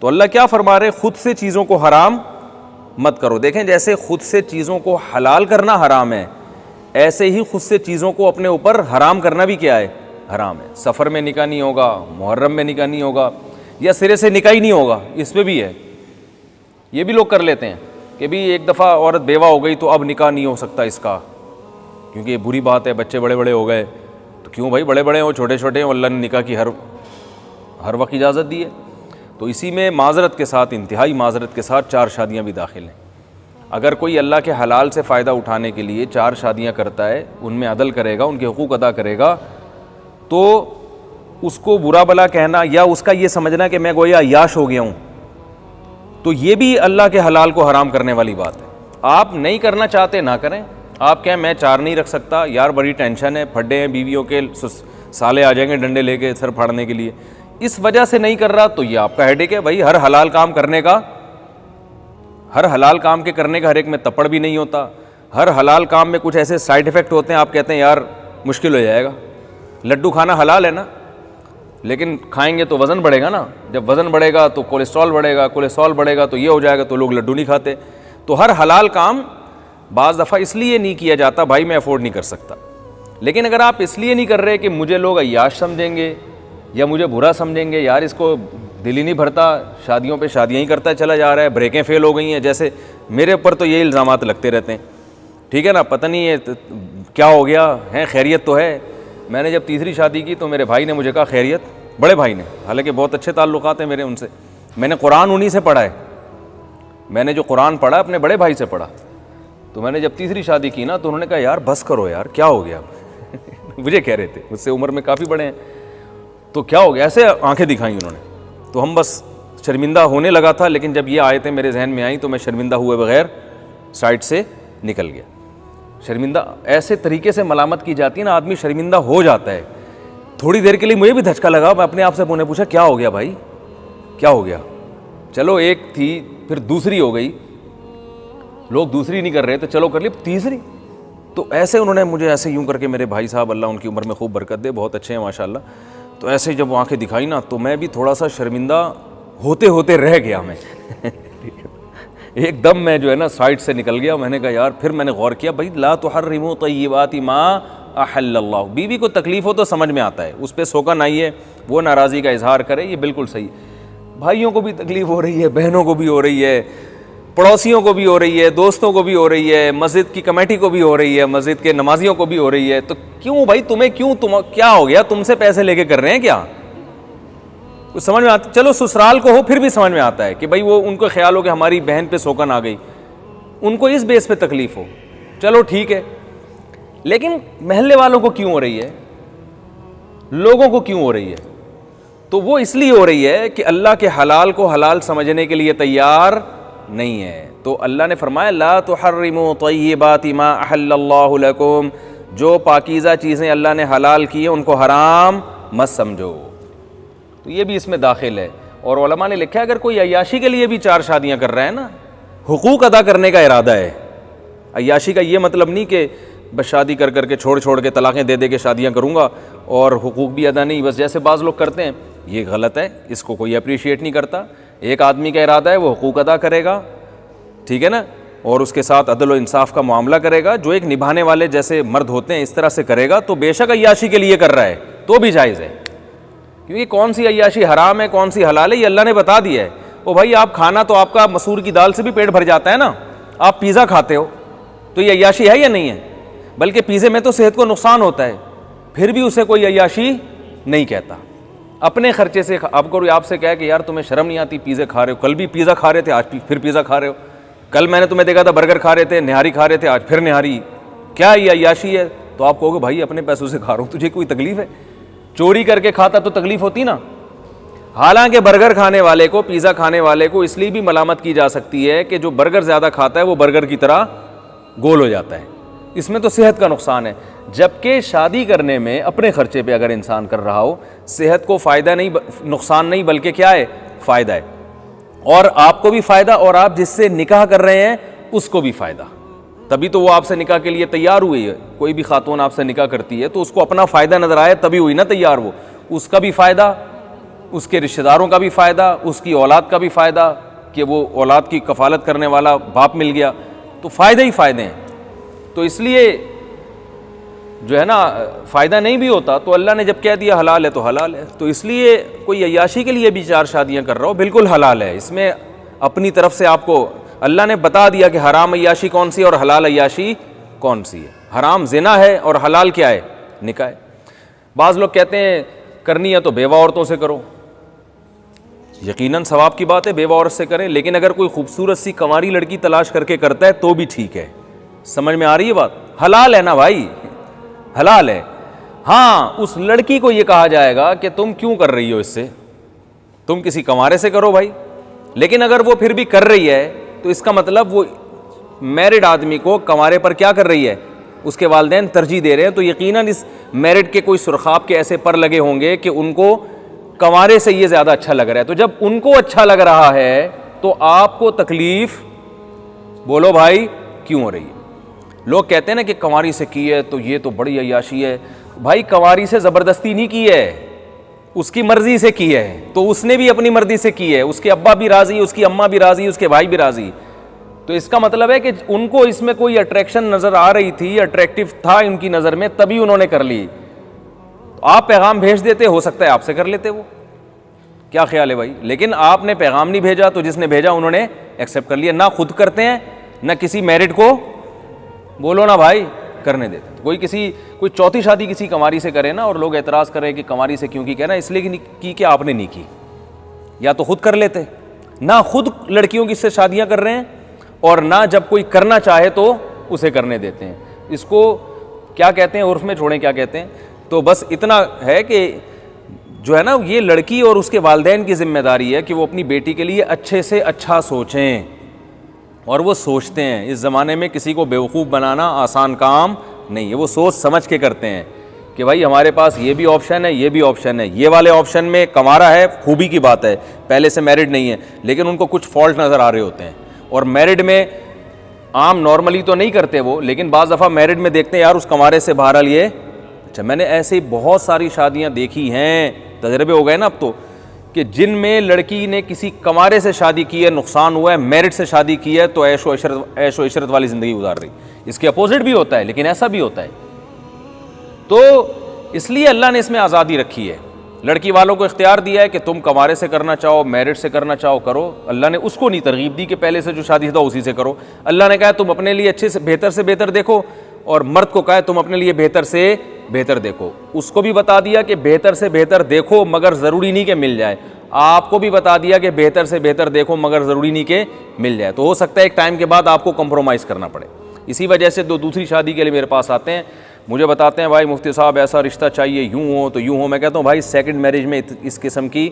तो अल्लाह क्या फरमा रहे, खुद से चीज़ों को हराम मत करो। देखें, जैसे खुद से चीज़ों को हलाल करना हराम है, ऐसे ही खुद से चीज़ों को अपने ऊपर हराम करना भी क्या है, हराम है। सफ़र में निकाह नहीं होगा, मुहर्रम में निकाह नहीं होगा, या सिरे से निकाह ही नहीं होगा, इस पर भी है। ये भी लोग कर लेते हैं कि भी एक दफ़ा औरत बेवा हो गई तो अब निकाह नहीं हो सकता इसका, क्योंकि ये बुरी बात है, बच्चे बड़े बड़े हो गए। तो क्यों भाई, बड़े बड़े हो छोटे छोटे हो, अल्लाह ने निकाह की हर वक्त इजाज़त दी है। तो इसी में माज़रत के साथ, इंतहाई माज़रत के साथ 4 शादियाँ भी दाखिल हैं। अगर कोई अल्लाह के हलाल से फ़ायदा उठाने के लिए 4 शादियाँ करता है, उनमें अदल करेगा, उनके हुकूक अदा करेगा, तो उसको बुरा भला कहना या उसका ये समझना कि मैं गोया अय्याश हो गया हूँ, तो ये भी अल्लाह के हलाल को हराम करने वाली बात है। आप नहीं करना चाहते ना करें। आप कहें मैं 4 नहीं रख सकता यार, बड़ी टेंशन है, फड्डे हैं बीवियों के, साले आ जाएंगे डंडे लेके सर फाड़ने के लिए, इस वजह से नहीं कर रहा, तो ये आपका हेडेक है भाई। हर हलाल काम के करने का हर एक में तपड़ भी नहीं होता। हर हलाल काम में कुछ ऐसे साइड इफ़ेक्ट होते हैं, आप कहते हैं यार मुश्किल हो जाएगा। लड्डू खाना हलाल है ना, लेकिन खाएंगे तो वज़न बढ़ेगा ना, जब वज़न बढ़ेगा तो कोलेस्ट्रॉल बढ़ेगा, कोलेस्ट्रॉल बढ़ेगा तो ये हो जाएगा, तो लोग लड्डू नहीं खाते। तो हर हलाल काम बाज़ दफ़ा इसलिए नहीं किया जाता भाई मैं अफोर्ड नहीं कर सकता। लेकिन अगर आप इसलिए नहीं कर रहे कि मुझे लोग अय्याश समझेंगे या मुझे बुरा समझेंगे, यार इसको दिल ही नहीं भरता, शादियों पे शादियाँ ही करता चला जा रहा है, ब्रेकें फ़ेल हो गई हैं, जैसे मेरे ऊपर तो ये इल्ज़ामात लगते रहते हैं, ठीक है ना, पता नहीं ये क्या हो गया है, खैरियत तो है। मैंने जब तीसरी शादी की तो मेरे भाई ने मुझे कहा खैरियत, बड़े भाई ने, हालांकि बहुत अच्छे ताल्लुकात हैं मेरे उनसे, मैंने कुरान उन्हीं से पढ़ा है, मैंने जो कुरान पढ़ा अपने बड़े भाई से पढ़ा। तो मैंने जब तीसरी शादी की ना तो उन्होंने कहा यार बस करो यार, क्या हो गया मुझे कह रहे थे, मुझसे उम्र में काफ़ी बड़े हैं, तो क्या हो गया, ऐसे आंखें दिखाई उन्होंने। तो हम बस शर्मिंदा होने लगा था, लेकिन जब ये आयतें मेरे जहन में आई तो मैं शर्मिंदा हुए बगैर साइड से निकल गया। शर्मिंदा ऐसे तरीके से मलामत की जाती है ना, आदमी शर्मिंदा हो जाता है। थोड़ी देर के लिए मुझे भी धचका लगा, मैं अपने आप से मैंने पूछा क्या हो गया भाई, क्या हो गया। चलो एक थी, फिर दूसरी हो गई, लोग दूसरी नहीं कर रहे तो चलो कर ली तीसरी। तो ऐसे उन्होंने मुझे ऐसे यूं करके, मेरे भाई साहब अल्लाह उनकी उम्र में खूब बरकत दे, बहुत अच्छे हैं माशाल्लाह, तो ऐसे जब आंखें दिखाई ना तो मैं भी थोड़ा सा शर्मिंदा होते होते रह गया मैं एकदम मैं जो है ना साइड से निकल गया। मैंने कहा यार, फिर मैंने गौर किया भाई ला तुहर्रिमू तय्यिबाति मा अहल्लल्लाह, बीवी को तकलीफ़ हो तो समझ में आता है, उस पर सोकन आई है, वो नाराज़गी का इजहार करे, ये बिल्कुल सही। भाइयों को भी तकलीफ़ हो रही है, बहनों को भी हो रही है, पड़ोसियों को भी हो रही है, दोस्तों को भी हो रही है, मस्जिद की कमेटी को भी हो रही है, मस्जिद के नमाजियों को भी हो रही है। तो क्यों भाई, तुम्हें क्यों, क्या हो गया, तुमसे पैसे लेके कर रहे हैं क्या, कुछ समझ में आता। चलो ससुराल को हो फिर भी समझ में आता है कि भाई वो उनको ख्याल हो कि हमारी बहन पे सोकन आ गई, उनको इस बेस पे तकलीफ़ हो, चलो ठीक है। लेकिन महल्ले वालों को क्यों हो रही है, लोगों को क्यों हो रही है, तो वो इसलिए हो रही है कि अल्लाह के हलाल को हलाल समझने के लिए तैयार नहीं है। तो अल्लाह ने फरमाया ला तुहर्रिमू तय्यिबाति मा अहल्लल्लाहु लकुम, जो पाकीज़ा चीज़ें अल्लाह ने हलाल की हैं उनको हराम मत समझो। तो ये भी इसमें दाखिल है। और उलमा ने लिखा है अगर कोई अय्याशी के लिए भी 4 शादियाँ कर रहा है ना, हुकूक अदा करने का इरादा है, अय्याशी का ये मतलब नहीं कि बस शादी कर करके छोड़ के तलाक़ें दे के शादियाँ करूँगा और हुकूक भी अदा नहीं, बस जैसे बाज़ लोग करते हैं, ये गलत है, इसको कोई अप्रिशिएट नहीं करता। एक आदमी का इरादा है वो हुकूक अदा करेगा, ठीक है ना, और उसके साथ अदल व इंसाफ का मामला करेगा, जो एक निभाने वाले जैसे मर्द होते हैं इस तरह से करेगा, तो बेशक अय्याशी के लिए कर रहा है तो भी जायज़ है, क्योंकि कौन सी अय्याशी हराम है कौन सी हलाल है ये अल्लाह ने बता दिया है। ओ भाई, आप खाना तो आपका मसूर की दाल से भी पेट भर जाता है ना, आप पिज़्ज़ा खाते हो तो ये अय्याशी है या नहीं है, बल्कि पिज़्ज़े में तो सेहत को नुकसान होता है, फिर भी उसे कोई अय्याशी नहीं कहता। अपने खर्चे से, अब कोई आपसे कहे कि यार तुम्हें शर्म नहीं आती, पिज़्ज़े खा रहे हो, कल भी पिज़्ज़ा खा रहे थे आज फिर पिज़्ज़ा खा रहे हो, कल मैंने तुम्हें देखा था बर्गर खा रहे थे, निहारी खा रहे थे, आज फिर निहारी, क्या ये अय्याशी है? तो आप कहोगे भाई अपने पैसों से खा रहा हूँ, तुझे कोई तकलीफ़ है? चोरी करके खाता तो तकलीफ़ होती ना। हालांकि बर्गर खाने वाले को, पिज़्ज़ा खाने वाले को इसलिए भी मलामत की जा सकती है कि जो बर्गर ज़्यादा खाता है वो बर्गर की तरह गोल हो जाता है, इसमें तो सेहत का नुकसान है। जबकि शादी करने में अपने खर्चे पे अगर इंसान कर रहा हो, सेहत को फ़ायदा नहीं, नुकसान नहीं, बल्कि क्या है, फ़ायदा है, और आपको भी फ़ायदा और आप जिससे निकाह कर रहे हैं उसको भी फ़ायदा। तभी तो वो आपसे निकाह के लिए तैयार हुई है। कोई भी खातून आपसे निकाह करती है तो उसको अपना फ़ायदा नज़र आए तभी हुई ना तैयार, वो उसका भी फ़ायदा उसके रिश्तेदारों का भी फ़ायदा, उसकी औलाद का भी फ़ायदा कि वो औलाद की कफ़ालत करने वाला बाप मिल गया, तो फ़ायदे ही फ़ायदे हैं। तो इसलिए जो है ना, फ़ायदा नहीं भी होता तो अल्लाह ने जब कह दिया हलाल है तो हलाल है। तो इसलिए कोई अय्याशी के लिए भी 4 शादियाँ कर रहा हो बिल्कुल हलाल है। इसमें अपनी तरफ से आपको अल्लाह ने बता दिया कि हराम अय्याशी कौन सी है और हलाल अय्याशी कौन सी है। हराम ज़िना है और हलाल क्या है? निकाह है। बाज़ लोग कहते हैं करनी है तो बेवा औरतों से करो, यकीनन सवाब की बात है, बेवा औरत से करें, लेकिन अगर कोई खूबसूरत सी कंवारी लड़की तलाश करके करता है तो भी ठीक है। समझ में आ रही है बात? हलाल है ना भाई, हलाल है। हाँ, उस लड़की को ये कहा जाएगा कि तुम क्यों कर रही हो इससे, तुम किसी कंवारे से करो भाई। लेकिन अगर वो फिर भी कर रही है तो इसका मतलब वो मैरिड आदमी को कंवारे पर क्या कर रही है, उसके वालिदैन तरजीह दे रहे हैं। तो यकीनन इस मैरिड के कोई सुरखाब के ऐसे पर लगे होंगे कि उनको कंवारे से ये ज़्यादा अच्छा लग रहा है। तो जब उनको अच्छा लग रहा है तो आपको तकलीफ़ बोलो भाई क्यों हो रही है? लोग कहते हैं ना कि कंवारी से की है तो ये तो बड़ी अय्याशी है। भाई कंवारी से ज़बरदस्ती नहीं की है, उसकी मर्ज़ी से की है। तो उसने भी अपनी मर्ज़ी से की है, उसके अब्बा भी राज़ी, उसकी अम्मा भी राज़ी, उसके भाई भी राज़ी। तो इसका मतलब है कि उनको इसमें कोई अट्रैक्शन नज़र आ रही थी, अट्रैक्टिव था उनकी नज़र में, तभी उन्होंने कर ली। तो आप पैगाम भेज देते, हो सकता है आपसे कर लेते वो, क्या ख्याल है भाई? लेकिन आपने पैगाम नहीं भेजा तो जिसने भेजा उन्होंने एक्सेप्ट कर लिया। ना खुद करते हैं ना किसी मैरिड को बोलो ना भाई करने देते। कोई चौथी शादी किसी कंवारी से करे ना और लोग एतराज़ करें कि कंवारी से क्यों की, कहना इसलिए की कि आपने नहीं की, या तो खुद कर लेते। ना खुद लड़कियों की से शादियां कर रहे हैं और ना जब कोई करना चाहे तो उसे करने देते हैं। इसको क्या कहते हैं उर्फ में, छोड़ें क्या कहते हैं। तो बस इतना है कि जो है ना, ये लड़की और उसके वालिदैन की जिम्मेदारी है कि वो अपनी बेटी के लिए अच्छे से अच्छा सोचें, और वो सोचते हैं। इस ज़माने में किसी को बेवकूफ़ बनाना आसान काम नहीं है, वो सोच समझ के करते हैं कि भाई हमारे पास ये भी ऑप्शन है, ये भी ऑप्शन है। ये वाले ऑप्शन में कंवारा है, खूबी की बात है, पहले से मैरिड नहीं है, लेकिन उनको कुछ फॉल्ट नज़र आ रहे होते हैं। और मैरिड में आम नॉर्मली तो नहीं करते वो, लेकिन बाज़ दफ़ा मैरिड में देखते हैं यार उस कंवारे से बहरहाल ये अच्छा। मैंने ऐसे ही बहुत सारी शादियाँ देखी हैं, तजर्बे हो गए ना अब तो, कि जिनमें लड़की ने किसी कंवारे से शादी की है, नुकसान हुआ है, मैरिड से शादी की है तो ऐशो इशरत वाली ज़िंदगी गुजार रही। इसके अपोजिट भी होता है, लेकिन ऐसा भी होता है। तो इसलिए अल्लाह ने इसमें आज़ादी रखी है, लड़की वालों को इख्तियार दिया है कि तुम कंवारे से करना चाहो, मैरिड से करना चाहो करो। अल्लाह ने उसको नहीं तरगीब दी कि पहले से जो शादी था उसी से करो। अल्लाह ने कहा तुम अपने लिए अच्छे से बेहतर देखो, और मर्द को कहा तुम अपने लिए बेहतर से बेहतर देखो। उसको भी बता दिया कि बेहतर से बेहतर देखो, मगर ज़रूरी नहीं कि मिल जाए। आपको भी बता दिया कि बेहतर से बेहतर देखो, मगर ज़रूरी नहीं कि मिल जाए। तो हो सकता है एक टाइम के बाद आपको कंप्रोमाइज़ करना पड़े। इसी वजह से दूसरी शादी के लिए मेरे पास आते हैं, मुझे बताते हैं भाई मुफ्ती साहब ऐसा रिश्ता चाहिए, यूँ हो तो यूँ हो। मैं कहता हूँ भाई सेकंड मैरिज में इस किस्म की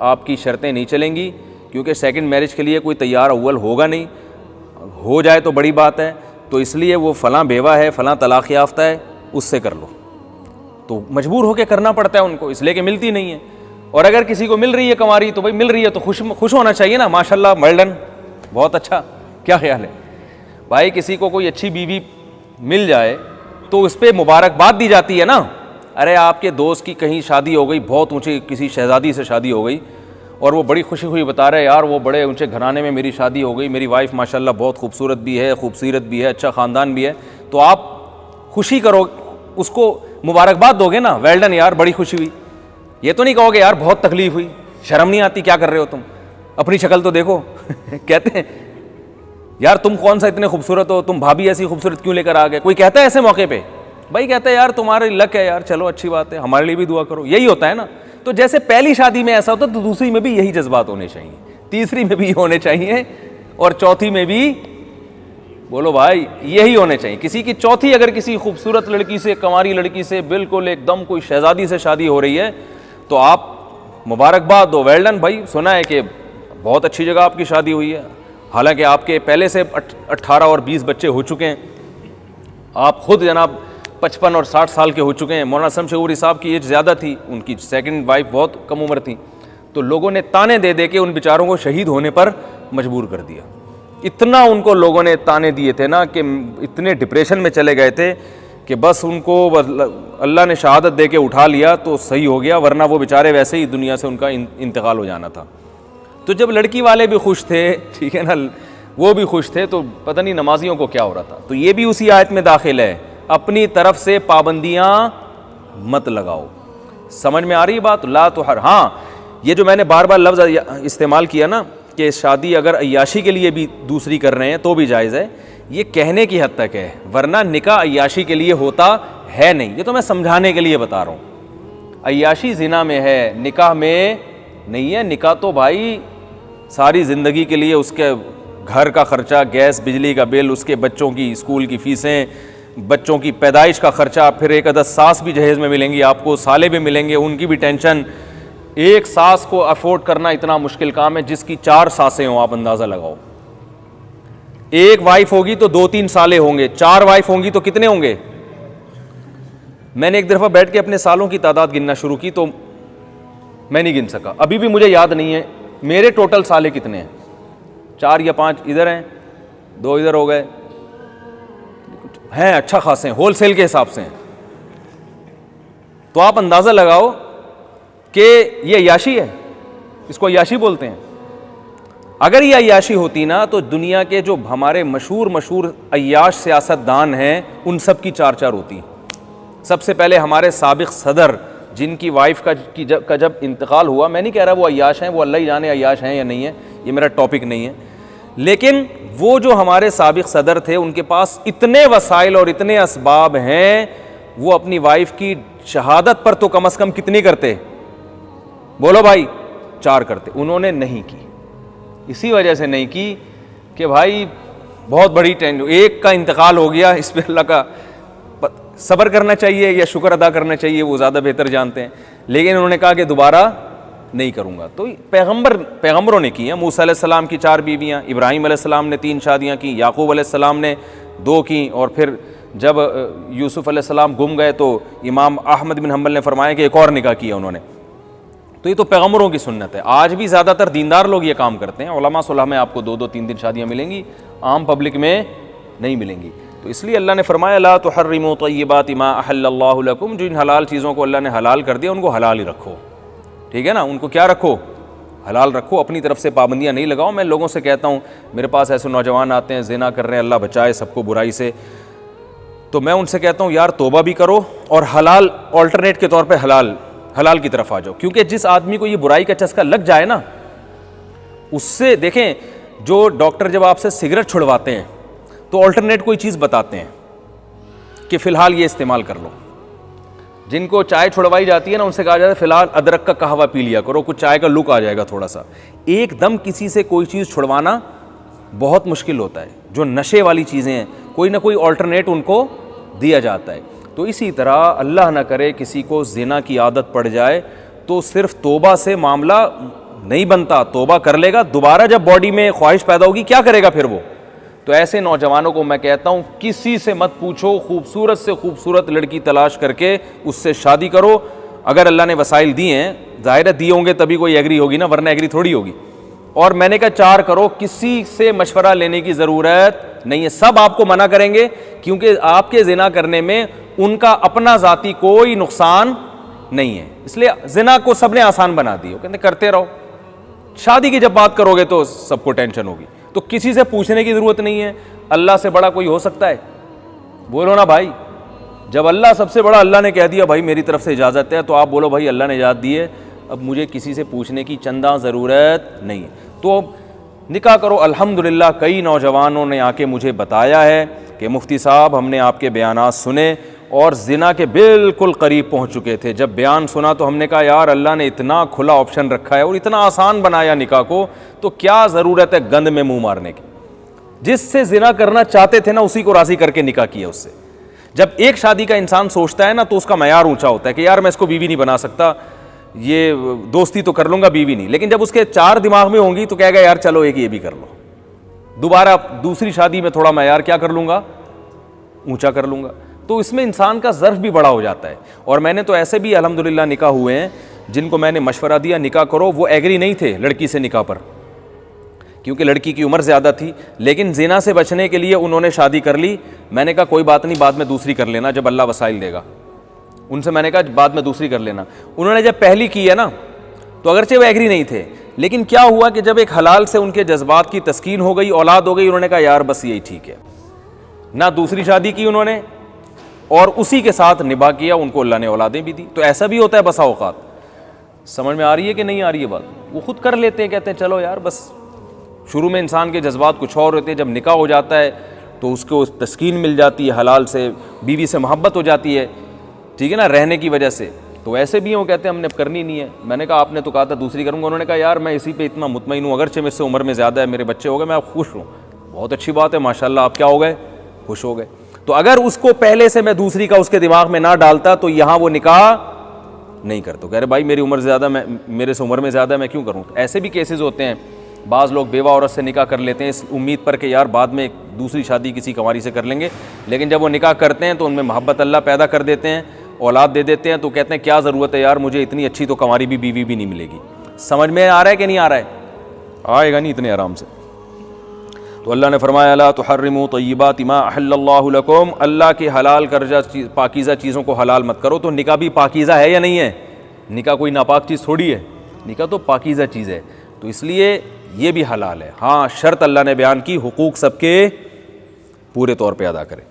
आपकी शर्तें नहीं चलेंगी, क्योंकि सेकंड मैरिज के लिए कोई तैयार अव्वल होगा नहीं, हो जाए तो बड़ी बात है। तो इसलिए वो फ़लाँ बेवा है, फ़लाँ तलाक़ याफ्ता है, उससे कर लो। तो मजबूर होकर करना पड़ता है उनको, इसलिए कि मिलती नहीं है। और अगर किसी को मिल रही है कंवारी तो भाई मिल रही है तो खुश होना चाहिए ना, माशाल्लाह मर्डन बहुत अच्छा। क्या ख्याल है भाई? किसी को कोई अच्छी बीवी मिल जाए तो उस पर मुबारकबाद दी जाती है ना। अरे आपके दोस्त की कहीं शादी हो गई, बहुत ऊंची किसी शहजादी से शादी हो गई, और वो बड़ी खुशी हुई बता रहे यार वो बड़े ऊंचे घराने में मेरी शादी हो गई, मेरी वाइफ माशाल्लाह बहुत खूबसूरत भी है, खूबसीरत भी है, अच्छा ख़ानदान भी है। तो आप खुशी करो, उसको मुबारकबाद दोगे ना, वेल डन यार बड़ी खुशी हुई। ये तो नहीं कहोगे यार बहुत तकलीफ हुई, शर्म नहीं आती, क्या कर रहे हो तुम, अपनी शक्ल तो देखो। कहते हैं यार तुम कौन सा इतने खूबसूरत हो, तुम भाभी ऐसी खूबसूरत क्यों लेकर आ गए? कोई कहता है ऐसे मौके पे? भाई कहता है यार तुम्हारे लक है यार, चलो अच्छी बात है, हमारे लिए भी दुआ करो। यही होता है ना। तो जैसे पहली शादी में ऐसा होता है तो दूसरी में भी यही जज्बात होने चाहिए, तीसरी में भी होने चाहिए, और चौथी में भी बोलो भाई यही होने चाहिए। किसी की चौथी अगर किसी खूबसूरत लड़की से, कंवारी लड़की से, बिल्कुल एकदम कोई शहजादी से शादी हो रही है तो आप मुबारकबाद दो, वेल डन भाई, सुना है कि बहुत अच्छी जगह आपकी शादी हुई है, हालांकि आपके पहले से 18 और 20 बच्चे हो चुके हैं, आप खुद जनाब 55 और 60 साल के हो चुके हैं। मौलाना शमस शऊरी साहब की एज ज़्यादा थी, उनकी सेकंड वाइफ बहुत कम उम्र थी। तो लोगों ने ताने दे दे के उन बेचारों को शहीद होने पर मजबूर कर दिया। इतना उनको लोगों ने ताने दिए थे ना कि इतने डिप्रेशन में चले गए थे कि बस उनको अल्लाह ने शहादत दे के उठा लिया तो सही हो गया, वरना वो बेचारे वैसे ही दुनिया से उनका इंतकाल हो जाना था। तो जब लड़की वाले भी खुश थे, ठीक है ना, वो भी खुश थे, तो पता नहीं नमाजियों को क्या हो रहा था। तो ये भी उसी आयत में दाखिल है, अपनी तरफ से पाबंदियाँ मत लगाओ। समझ में आ रही बात? ला तो हर, हाँ, ये जो मैंने बार बार लफ्ज़ इस्तेमाल किया ना कि शादी अगर अय्याशी के लिए भी दूसरी कर रहे हैं तो भी जायज़ है, ये कहने की हद तक है, वरना निकाह अय्याशी के लिए होता है नहीं। ये तो मैं समझाने के लिए बता रहा हूँ। अय्याशी ज़िना में है, निकाह में नहीं है। निकाह तो भाई सारी ज़िंदगी के लिए, उसके घर का ख़र्चा, गैस बिजली का बिल, उसके बच्चों की स्कूल की फ़ीसें, बच्चों की पैदाइश का ख़र्चा, फिर एक अदद सास भी जहेज़ में मिलेंगी आपको, साले भी मिलेंगे, उनकी भी टेंशन। एक सास को अफोर्ड करना इतना मुश्किल काम है जिसकी 4 सासें हों, आप अंदाज़ा लगाओ। एक वाइफ होगी तो 2-3 साले होंगे, 4 वाइफ होंगी तो कितने होंगे? मैंने एक दफ़ा बैठ के अपने सालों की तादाद गिनना शुरू की तो मैं नहीं गिन सका, अभी भी मुझे याद नहीं है मेरे टोटल साले कितने हैं। 4 या 5 इधर हैं, 2 इधर हो गए, हैं अच्छा खासे, होलसेल के हिसाब से हैं। तो आप अंदाज़ा लगाओ कि ये अय्याशी है, इसको अय्याशी बोलते हैं। अगर ये अय्याशी होती ना तो दुनिया के जो हमारे मशहूर अय्याश सियासतदान हैं उन सब की 4 होती। सबसे पहले हमारे साबिक सदर जिनकी वाइफ का जब इंतकाल हुआ, मैं नहीं कह रहा वो अय्याश हैं, वो अल्लाह ही जाने अय्याश हैं या नहीं है, ये मेरा टॉपिक नहीं है, लेकिन वो जो हमारे साबिक सदर थे उनके पास इतने वसाइल और इतने असबाब हैं, वो अपनी वाइफ की शहादत पर तो कम से कम कितनी करते? बोलो भाई, 4 करते। उन्होंने नहीं की, इसी वजह से नहीं की कि भाई बहुत बड़ी टेंशन, एक का इंतकाल हो गया, इस पर अल्लाह का सब्र करना चाहिए या शुक्र अदा करना चाहिए, वो ज़्यादा बेहतर जानते हैं। लेकिन उन्होंने कहा कि दोबारा नहीं करूँगा। तो पैगंबरों ने की हैं। मूसा अलैहिस्सलाम की 4 बीवियाँ, इब्राहीम अलैहिस्सलाम ने 3 शादियाँ की, याकूब अलैहिस्सलाम ने 2 की, और फिर जब यूसुफ अलैहिस्सलाम गुम गए तो इमाम अहमद बिन हम्बल ने फरमाया कि एक और निकाह किया उन्होंने। तो ये तो पैगंबरों की सुन्नत है। आज भी ज़्यादातर दीनदार लोग ये काम करते हैं। उलमा सुलह में आपको 2-2, 3-3 शादियाँ मिलेंगी, आम पब्लिक में नहीं मिलेंगी। तो इसलिए अल्लाह ने फरमाया ला तुहर्रिमू तय्यिबाति मा अहल्लल्लाहु लकुम, जो इन हलाल चीज़ों को अल्लाह ने हलाल कर दिया उनको हलाल ही रखो, ठीक है ना, उनको क्या रखो? हलाल रखो, अपनी तरफ से पाबंदियाँ नहीं लगाओ। मैं लोगों से कहता हूँ, मेरे पास ऐसे नौजवान आते हैं ज़िना कर रहे हैं, अल्लाह बचाए सबको बुराई से, तो मैं उनसे कहता हूँ यार तौबा भी करो और हलाल ऑल्टरनेट के तौर पर हलाल की तरफ आ जाओ। क्योंकि जिस आदमी को ये बुराई का चस्का लग जाए ना, उससे देखें, जो डॉक्टर जब आपसे सिगरेट छुड़वाते हैं तो ऑल्टरनेट कोई चीज़ बताते हैं कि फ़िलहाल ये इस्तेमाल कर लो। जिनको चाय छुड़वाई जाती है ना, उनसे कहा जाता है फ़िलहाल अदरक का कहवा पी लिया करो, कुछ चाय का लुक आ जाएगा थोड़ा सा। एकदम किसी से कोई चीज़ छुड़वाना बहुत मुश्किल होता है। जो नशे वाली चीज़ें हैं, कोई ना कोई ऑल्टरनेट उनको दिया जाता है। तो इसी तरह अल्लाह ना करे किसी को ज़िना की आदत पड़ जाए तो सिर्फ तौबा से मामला नहीं बनता। तौबा कर लेगा, दोबारा जब बॉडी में ख्वाहिश पैदा होगी क्या करेगा फिर वो? तो ऐसे नौजवानों को मैं कहता हूँ किसी से मत पूछो, खूबसूरत से खूबसूरत लड़की तलाश करके उससे शादी करो। अगर अल्लाह ने वसाइल दिए हैं, ज़ाहिर है दिए होंगे तभी कोई एग्री होगी ना, वरना एग्री थोड़ी होगी। और मैंने कहा 4 करो, किसी से मशवरा लेने की ज़रूरत नहीं है, सब आपको मना करेंगे क्योंकि आपके ज़िना करने में उनका अपना ज़ाती कोई नुकसान नहीं है। इसलिए ज़िना को सबने आसान बना दिया, कहते करते रहो। शादी की जब बात करोगे तो सबको टेंशन होगी। तो किसी से पूछने की ज़रूरत नहीं है। अल्लाह से बड़ा कोई हो सकता है? बोलो ना भाई। जब अल्लाह सबसे बड़ा, अल्लाह ने कह दिया भाई मेरी तरफ से इजाज़त है, तो आप बोलो भाई अल्लाह ने इजाज़त दी है, अब मुझे किसी से पूछने की चंदा ज़रूरत नहीं है। तो निकाह करो। अल्हम्दुलिल्लाह कई नौजवानों ने आके मुझे बताया है कि मुफ्ती साहब हमने आपके बयानात सुने और ज़िना के बिल्कुल करीब पहुंच चुके थे। जब बयान सुना तो हमने कहा यार अल्लाह ने इतना खुला ऑप्शन रखा है और इतना आसान बनाया निकाह को, तो क्या ज़रूरत है गंद में मुंह मारने की। जिससे ज़िना करना चाहते थे ना, उसी को राज़ी करके निकाह किया उससे। जब एक शादी का इंसान सोचता है ना तो उसका मयार ऊँचा होता है कि यार मैं इसको बीवी नहीं बना सकता, ये दोस्ती तो कर लूँगा बीवी नहीं। लेकिन जब उसके 4 दिमाग में होंगी तो कहेगा यार चलो एक ये भी कर लो, दोबारा दूसरी शादी में थोड़ा मयार क्या कर लूँगा, ऊँचा कर लूँगा। तो इसमें इंसान का ज़र्फ भी बड़ा हो जाता है। और मैंने तो ऐसे भी अल्हम्दुलिल्लाह निकाह हुए हैं जिनको मैंने मशवरा दिया निकाह करो, वो एग्री नहीं थे लड़की से निकाह पर, क्योंकि लड़की की उम्र ज़्यादा थी, लेकिन ज़िना से बचने के लिए उन्होंने शादी कर ली। मैंने कहा कोई बात नहीं, बाद में दूसरी कर लेना जब अल्लाह वसाइल देगा। उनसे मैंने कहा बाद में दूसरी कर लेना। उन्होंने जब पहली की है ना, तो अगरचे वो एग्री नहीं थे, लेकिन क्या हुआ कि जब एक हलाल से उनके जज्बात की तस्कीन हो गई, औलाद हो गई, उन्होंने कहा यार बस यही ठीक है। ना दूसरी शादी की उन्होंने, और उसी के साथ निभा किया, उनको अल्लाह ने औलादें भी दी। तो ऐसा भी होता है बसा औकात। समझ में आ रही है कि नहीं आ रही है बात? वो खुद कर लेते हैं, कहते हैं चलो यार बस। शुरू में इंसान के जज्बात कुछ और होते हैं, जब निकाह हो जाता है तो उसको तस्कीन मिल जाती है, हलाल से बीवी से मोहब्बत हो जाती है, ठीक है ना, रहने की वजह से। तो ऐसे भी वो कहते हैं हमने करनी नहीं है। मैंने कहा आपने तो कहा था दूसरी करूँगा। उन्होंने कहा यार मैं इसी पे इतना मुतमईन हूँ, अगरचे मुझसे उम्र में ज़्यादा है, मेरे बच्चे हो गए, मैं आप खुश हूँ। बहुत अच्छी बात है, माशाल्लाह आप क्या हो गए, खुश हो गए। तो अगर उसको पहले से मैं दूसरी का उसके दिमाग में ना डालता तो यहाँ वो निकाह नहीं करता। कह रहे भाई मेरी उम्र ज़्यादा, मैं मेरे से उम्र में ज़्यादा, मैं क्यों करूँ। तो ऐसे भी केसेस होते हैं, बाज़ लोग बेवा औरत से निकाह कर लेते हैं इस उम्मीद पर कि यार बाद में एक दूसरी शादी किसी कंवारी से कर लेंगे, लेकिन जब वो निकाह करते हैं तो उनमें मोहब्बत अल्लाह पैदा कर देते हैं, औलाद दे देते हैं, तो कहते हैं क्या ज़रूरत है यार, मुझे इतनी अच्छी तो कंवारी भी बीवी भी नहीं मिलेगी। समझ में आ रहा है कि नहीं आ रहा है? आएगा नहीं इतने आराम से। तो अल्लाह ने फरमाया ला तुहर्रिमू तय्यिबाति मा अहल्लल्लाहु लकुम, अल्लाह के हलाल करजा पाकीज़ा चीज़ों को हलाल मत करो। तो निकाह भी पाकीज़ा है या नहीं है? निकाह कोई नापाक चीज़ थोड़ी है, निकाह तो पाकीज़ा चीज़ है। तो इसलिए ये भी हलाल है। हाँ, शर्त अल्लाह ने बयान की, हुकूक सबके पूरे तौर पे अदा करें।